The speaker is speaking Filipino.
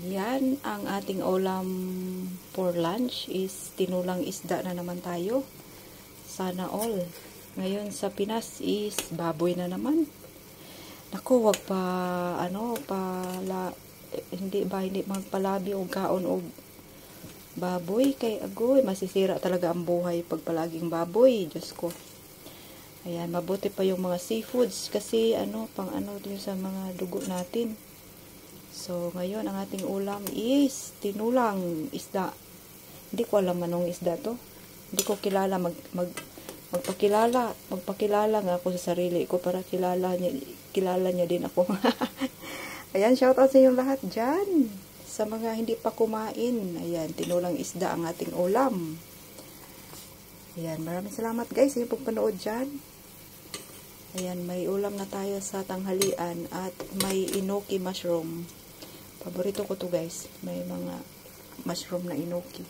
Yan, ang ating ulam for lunch is tinulang isda na naman tayo. Sana all. Ngayon sa Pinas is baboy na naman. Naku, wag pa, hindi magpalabi o kaon o baboy. Kay agoy, masisira talaga ang buhay pag palaging baboy. Diyos ko. Ayan, mabuti pa yung mga seafoods kasi pang din sa mga dugo natin. So, ngayon, ang ating ulam is tinulang isda. Hindi ko alam anong isda to. Hindi ko kilala. Magpakilala nga ako sa sarili ko para kilala niya din ako. Ayan, shout out sa inyong lahat dyan. Sa mga hindi pa kumain. Ayan, tinulang isda ang ating ulam. Ayan, maraming salamat guys sa inyong pagpanood dyan. Ayan, may ulam na tayo sa tanghalian at may enoki mushroom. Paborito ko to guys. May mga mushroom na enoki.